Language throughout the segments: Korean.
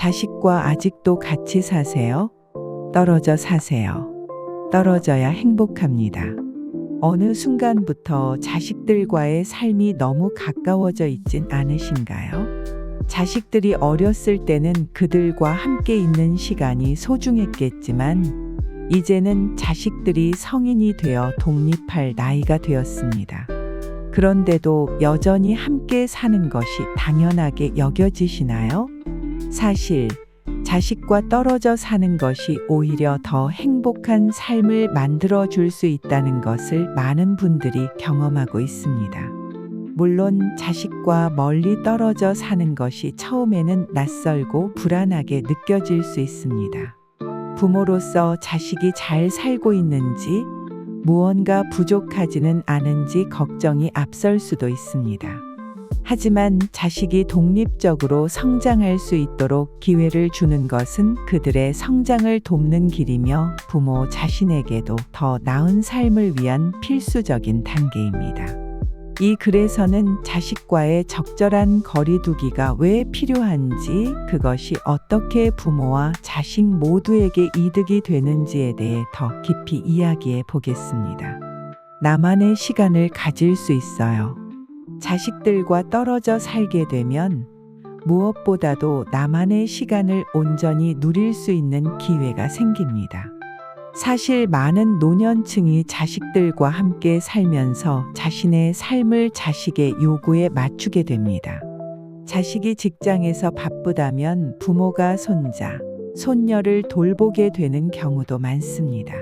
자식과 아직도 같이 사세요? 떨어져 사세요. 떨어져야 행복합니다. 어느 순간부터 자식들과의 삶이 너무 가까워져 있진 않으신가요? 자식들이 어렸을 때는 그들과 함께 있는 시간이 소중했겠지만, 이제는 자식들이 성인이 되어 독립할 나이가 되었습니다. 그런데도 여전히 함께 사는 것이 당연하게 여겨지시나요? 사실, 자식과 떨어져 사는 것이 오히려 더 행복한 삶을 만들어 줄 수 있다는 것을 많은 분들이 경험하고 있습니다. 물론 자식과 멀리 떨어져 사는 것이 처음에는 낯설고 불안하게 느껴질 수 있습니다. 부모로서 자식이 잘 살고 있는지, 무언가 부족하지는 않은지 걱정이 앞설 수도 있습니다. 하지만 자식이 독립적으로 성장할 수 있도록 기회를 주는 것은 그들의 성장을 돕는 길이며 부모 자신에게도 더 나은 삶을 위한 필수적인 단계입니다. 이 글에서는 자식과의 적절한 거리두기가 왜 필요한지, 그것이 어떻게 부모와 자식 모두에게 이득이 되는지에 대해 더 깊이 이야기해 보겠습니다. 나만의 시간을 가질 수 있어요. 자식들과 떨어져 살게 되면 무엇보다도 나만의 시간을 온전히 누릴 수 있는 기회가 생깁니다. 사실 많은 노년층이 자식들과 함께 살면서 자신의 삶을 자식의 요구에 맞추게 됩니다. 자식이 직장에서 바쁘다면 부모가 손자, 손녀를 돌보게 되는 경우도 많습니다.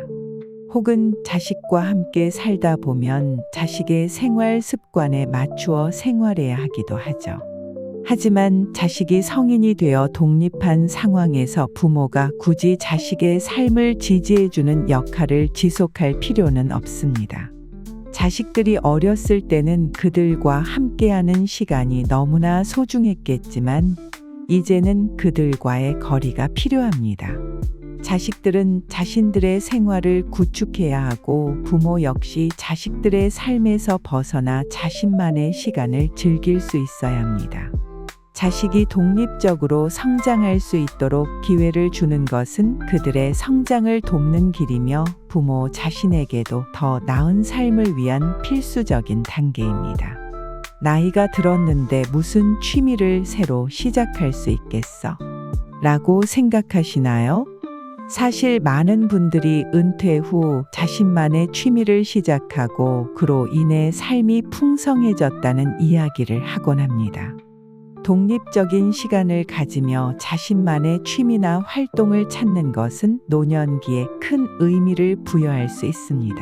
혹은 자식과 함께 살다 보면 자식의 생활 습관에 맞추어 생활해야 하기도 하죠. 하지만 자식이 성인이 되어 독립한 상황에서 부모가 굳이 자식의 삶을 지지해주는 역할을 지속할 필요는 없습니다. 자식들이 어렸을 때는 그들과 함께하는 시간이 너무나 소중했겠지만, 이제는 그들과의 거리가 필요합니다. 자식들은 자신들의 생활을 구축해야 하고, 부모 역시 자식들의 삶에서 벗어나 자신만의 시간을 즐길 수 있어야 합니다. 자식이 독립적으로 성장할 수 있도록 기회를 주는 것은 그들의 성장을 돕는 길이며 부모 자신에게도 더 나은 삶을 위한 필수적인 단계입니다. 나이가 들었는데 무슨 취미를 새로 시작할 수 있겠어? 라고 생각하시나요? 사실 많은 분들이 은퇴 후 자신만의 취미를 시작하고 그로 인해 삶이 풍성해졌다는 이야기를 하곤 합니다. 독립적인 시간을 가지며 자신만의 취미나 활동을 찾는 것은 노년기에 큰 의미를 부여할 수 있습니다.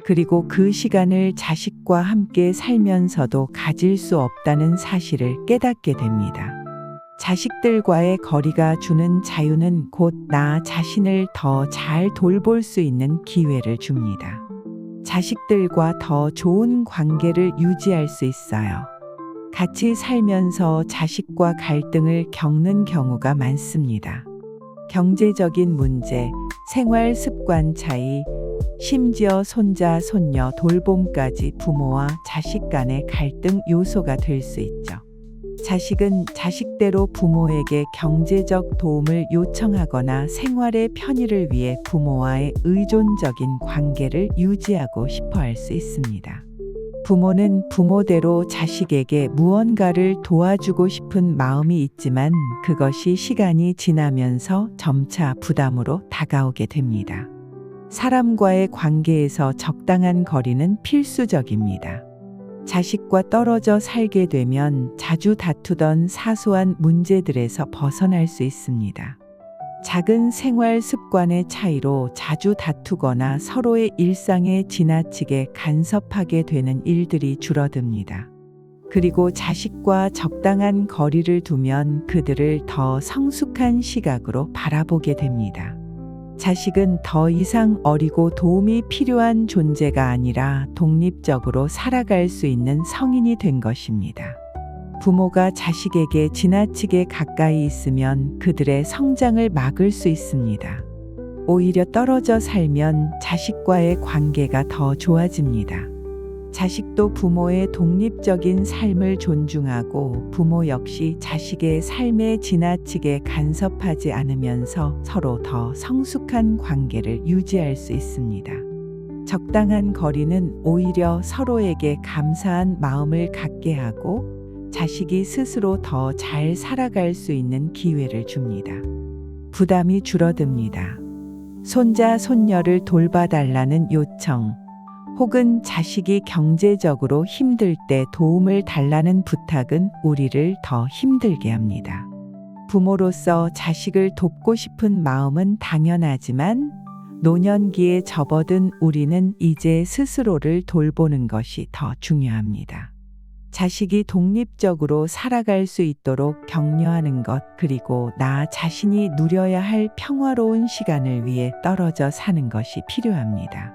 그리고 그 시간을 자식과 함께 살면서도 가질 수 없다는 사실을 깨닫게 됩니다. 자식들과의 거리가 주는 자유는 곧 나 자신을 더 잘 돌볼 수 있는 기회를 줍니다. 자식들과 더 좋은 관계를 유지할 수 있어요. 같이 살면서 자식과 갈등을 겪는 경우가 많습니다. 경제적인 문제, 생활 습관 차이, 심지어 손자, 손녀 돌봄까지 부모와 자식 간의 갈등 요소가 될 수 있죠. 자식은 자식대로 부모에게 경제적 도움을 요청하거나 생활의 편의를 위해 부모와의 의존적인 관계를 유지하고 싶어 할 수 있습니다. 부모는 부모대로 자식에게 무언가를 도와주고 싶은 마음이 있지만 그것이 시간이 지나면서 점차 부담으로 다가오게 됩니다. 사람과의 관계에서 적당한 거리는 필수적입니다. 자식과 떨어져 살게 되면 자주 다투던 사소한 문제들에서 벗어날 수 있습니다. 작은 생활 습관의 차이로 자주 다투거나 서로의 일상에 지나치게 간섭하게 되는 일들이 줄어듭니다. 그리고 자식과 적당한 거리를 두면 그들을 더 성숙한 시각으로 바라보게 됩니다. 자식은 더 이상 어리고 도움이 필요한 존재가 아니라 독립적으로 살아갈 수 있는 성인이 된 것입니다. 부모가 자식에게 지나치게 가까이 있으면 그들의 성장을 막을 수 있습니다. 오히려 떨어져 살면 자식과의 관계가 더 좋아집니다. 자식도 부모의 독립적인 삶을 존중하고 부모 역시 자식의 삶에 지나치게 간섭하지 않으면서 서로 더 성숙한 관계를 유지할 수 있습니다. 적당한 거리는 오히려 서로에게 감사한 마음을 갖게 하고 자식이 스스로 더 잘 살아갈 수 있는 기회를 줍니다. 부담이 줄어듭니다. 손자, 손녀를 돌봐달라는 요청, 혹은 자식이 경제적으로 힘들 때 도움을 달라는 부탁은 우리를 더 힘들게 합니다. 부모로서 자식을 돕고 싶은 마음은 당연하지만 노년기에 접어든 우리는 이제 스스로를 돌보는 것이 더 중요합니다. 자식이 독립적으로 살아갈 수 있도록 격려하는 것, 그리고 나 자신이 누려야 할 평화로운 시간을 위해 떨어져 사는 것이 필요합니다.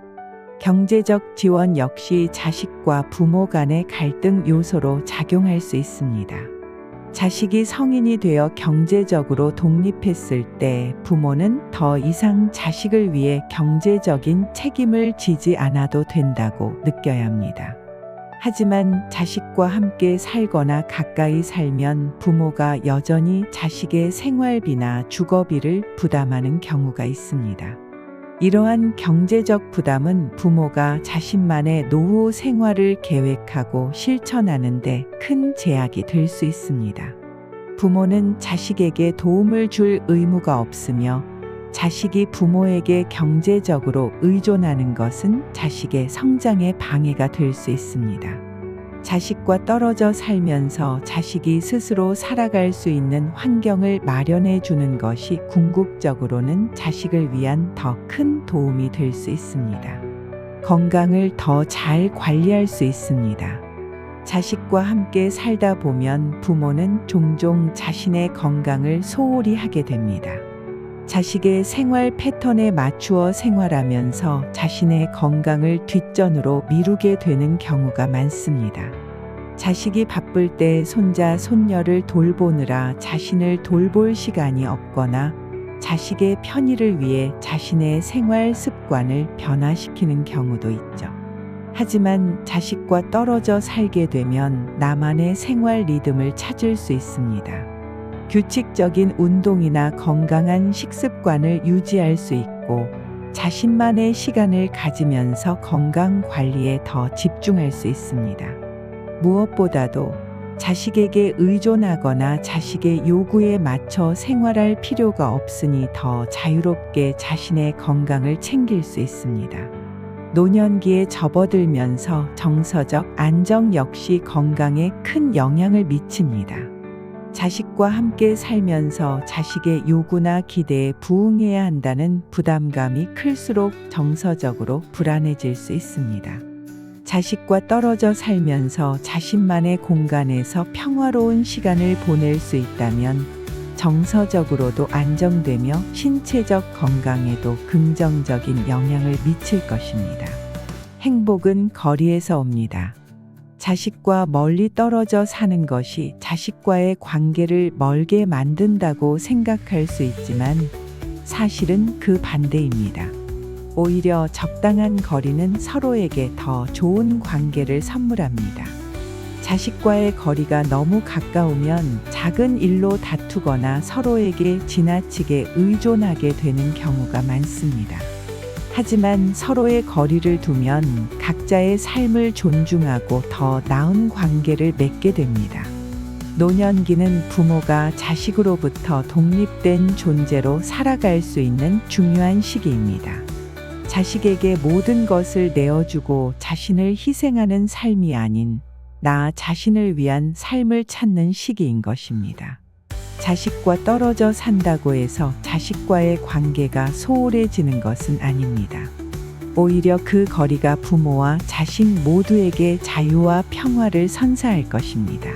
경제적 지원 역시 자식과 부모 간의 갈등 요소로 작용할 수 있습니다. 자식이 성인이 되어 경제적으로 독립했을 때 부모는 더 이상 자식을 위해 경제적인 책임을 지지 않아도 된다고 느껴야 합니다. 하지만 자식과 함께 살거나 가까이 살면 부모가 여전히 자식의 생활비나 주거비를 부담하는 경우가 있습니다. 이러한 경제적 부담은 부모가 자신만의 노후 생활을 계획하고 실천하는 데 큰 제약이 될 수 있습니다. 부모는 자식에게 도움을 줄 의무가 없으며 자식이 부모에게 경제적으로 의존하는 것은 자식의 성장에 방해가 될 수 있습니다. 자식과 떨어져 살면서 자식이 스스로 살아갈 수 있는 환경을 마련해 주는 것이 궁극적으로는 자식을 위한 더 큰 도움이 될 수 있습니다. 건강을 더 잘 관리할 수 있습니다. 자식과 함께 살다 보면 부모는 종종 자신의 건강을 소홀히 하게 됩니다. 자식의 생활 패턴에 맞추어 생활하면서 자신의 건강을 뒷전으로 미루게 되는 경우가 많습니다. 자식이 바쁠 때 손자, 손녀를 돌보느라 자신을 돌볼 시간이 없거나 자식의 편의를 위해 자신의 생활 습관을 변화시키는 경우도 있죠. 하지만 자식과 떨어져 살게 되면 나만의 생활 리듬을 찾을 수 있습니다. 규칙적인 운동이나 건강한 식습관을 유지할 수 있고 자신만의 시간을 가지면서 건강 관리에 더 집중할 수 있습니다. 무엇보다도 자식에게 의존하거나 자식의 요구에 맞춰 생활할 필요가 없으니 더 자유롭게 자신의 건강을 챙길 수 있습니다. 노년기에 접어들면서 정서적 안정 역시 건강에 큰 영향을 미칩니다. 자식과 함께 살면서 자식의 요구나 기대에 부응해야 한다는 부담감이 클수록 정서적으로 불안해질 수 있습니다. 자식과 떨어져 살면서 자신만의 공간에서 평화로운 시간을 보낼 수 있다면 정서적으로도 안정되며 신체적 건강에도 긍정적인 영향을 미칠 것입니다. 행복은 거리에서 옵니다. 자식과 멀리 떨어져 사는 것이 자식과의 관계를 멀게 만든다고 생각할 수 있지만 사실은 그 반대입니다. 오히려 적당한 거리는 서로에게 더 좋은 관계를 선물합니다. 자식과의 거리가 너무 가까우면 작은 일로 다투거나 서로에게 지나치게 의존하게 되는 경우가 많습니다. 하지만 서로의 거리를 두면 각자의 삶을 존중하고 더 나은 관계를 맺게 됩니다. 노년기는 부모가 자식으로부터 독립된 존재로 살아갈 수 있는 중요한 시기입니다. 자식에게 모든 것을 내어주고 자신을 희생하는 삶이 아닌 나 자신을 위한 삶을 찾는 시기인 것입니다. 자식과 떨어져 산다고 해서 자식과의 관계가 소홀해지는 것은 아닙니다. 오히려 그 거리가 부모와 자식 모두에게 자유와 평화를 선사할 것입니다.